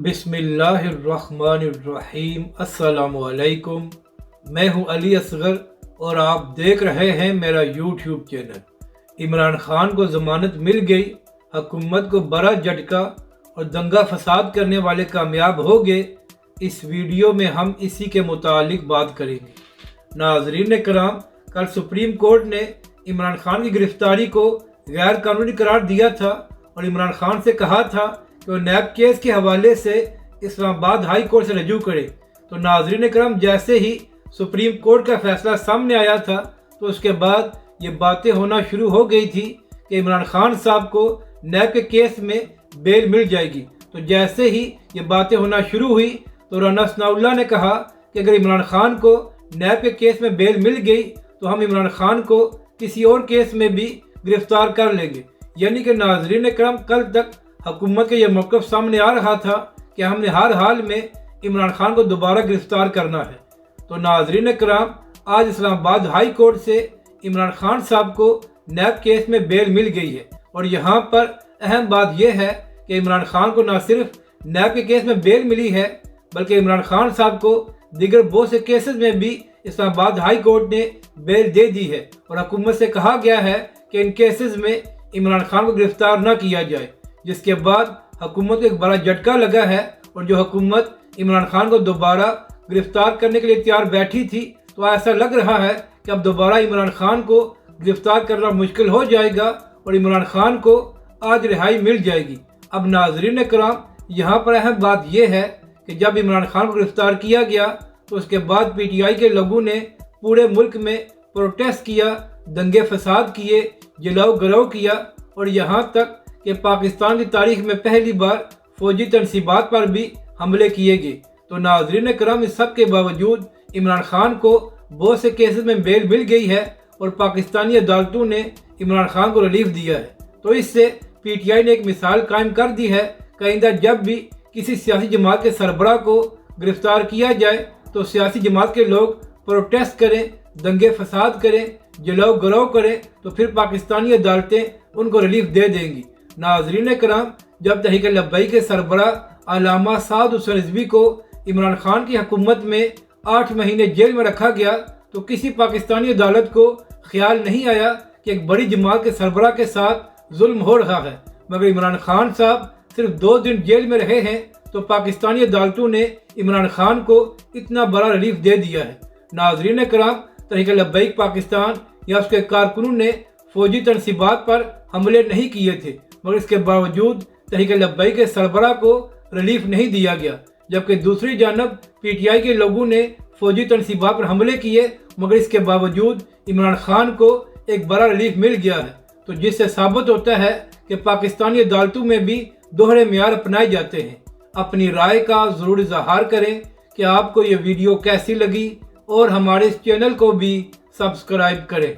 بسم اللہ الرحمن الرحیم۔ السلام علیکم، میں ہوں علی اصغر اور آپ دیکھ رہے ہیں میرا یوٹیوب چینل۔ عمران خان کو ضمانت مل گئی، حکومت کو بڑا جھٹکا اور دنگا فساد کرنے والے کامیاب ہو گئے۔ اس ویڈیو میں ہم اسی کے متعلق بات کریں گے۔ ناظرین کرام، کل سپریم کورٹ نے عمران خان کی گرفتاری کو غیر قانونی قرار دیا تھا اور عمران خان سے کہا تھا کہ وہ نیب کیس کے حوالے سے اسلام آباد ہائی کورٹ سے رجوع کرے۔ تو ناظرین کرام، جیسے ہی سپریم کورٹ کا فیصلہ سامنے آیا تھا تو اس کے بعد یہ باتیں ہونا شروع ہو گئی تھی کہ عمران خان صاحب کو نیب کے کیس میں بیل مل جائے گی۔ تو جیسے ہی یہ باتیں ہونا شروع ہوئی تو رانا ثناء اللہ نے کہا کہ اگر عمران خان کو نیب کے کیس میں بیل مل گئی تو ہم عمران خان کو کسی اور کیس میں بھی گرفتار کر لیں گے۔ یعنی کہ ناظرین کرام، کل تک حکومت کا یہ موقف سامنے آ رہا تھا کہ ہم نے ہر حال میں عمران خان کو دوبارہ گرفتار کرنا ہے۔ تو ناظرین کرام، آج اسلام آباد ہائی کورٹ سے عمران خان صاحب کو نیب کیس میں بیل مل گئی ہے، اور یہاں پر اہم بات یہ ہے کہ عمران خان کو نہ صرف نیب کے کیس میں بیل ملی ہے بلکہ عمران خان صاحب کو دیگر بہت سے کیسز میں بھی اسلام آباد ہائی کورٹ نے بیل دے دی ہے، اور حکومت سے کہا گیا ہے کہ ان کیسز میں عمران خان کو گرفتار نہ کیا جائے، جس کے بعد حکومت کو ایک بڑا جھٹکا لگا ہے۔ اور جو حکومت عمران خان کو دوبارہ گرفتار کرنے کے لیے تیار بیٹھی تھی، تو ایسا لگ رہا ہے کہ اب دوبارہ عمران خان کو گرفتار کرنا مشکل ہو جائے گا اور عمران خان کو آج رہائی مل جائے گی۔ اب ناظرین کرام، یہاں پر اہم بات یہ ہے کہ جب عمران خان کو گرفتار کیا گیا تو اس کے بعد پی ٹی آئی کے لوگوں نے پورے ملک میں پروٹیسٹ کیا، دنگے فساد کیے، جلاؤ گرو کیا، اور یہاں تک کہ پاکستان کی تاریخ میں پہلی بار فوجی تنصیبات پر بھی حملے کیے گئے۔ تو ناظرین کرام، اس سب کے باوجود عمران خان کو بہت سے کیسز میں بیل مل گئی ہے اور پاکستانی عدالتوں نے عمران خان کو ریلیف دیا ہے۔ تو اس سے پی ٹی آئی نے ایک مثال قائم کر دی ہے کہ آئندہ جب بھی کسی سیاسی جماعت کے سربراہ کو گرفتار کیا جائے تو سیاسی جماعت کے لوگ پروٹیسٹ کریں، دنگے فساد کریں، جلاؤ گرو کریں، تو پھر پاکستانی عدالتیں ان کو ریلیف دے دیں گی۔ ناظرین کرام، جب تحریک لبیک کے سربراہ علامہ سعد حسین رضوی کو عمران خان کی حکومت میں 8 مہینے جیل میں رکھا گیا تو کسی پاکستانی عدالت کو خیال نہیں آیا کہ ایک بڑی جماعت کے سربراہ کے ساتھ ظلم ہو رہا ہے، مگر عمران خان صاحب صرف 2 دن جیل میں رہے ہیں تو پاکستانی عدالتوں نے عمران خان کو اتنا بڑا ریلیف دے دیا ہے۔ ناظرین کرام، تحریک لبیک پاکستان یا اس کے کارکنوں نے فوجی تنصیبات پر حملے نہیں کیے تھے، مگر اس کے باوجود تحریک لبیک کے سربراہ کو ریلیف نہیں دیا گیا، جبکہ دوسری جانب پی ٹی آئی کے لوگوں نے فوجی تنصیبات پر حملے کیے، مگر اس کے باوجود عمران خان کو ایک بڑا ریلیف مل گیا ہے۔ تو جس سے ثابت ہوتا ہے کہ پاکستانی عدالتوں میں بھی دوہرے معیار اپنائے جاتے ہیں۔ اپنی رائے کا ضرور اظہار کریں کہ آپ کو یہ ویڈیو کیسی لگی، اور ہمارے اس چینل کو بھی سبسکرائب کریں۔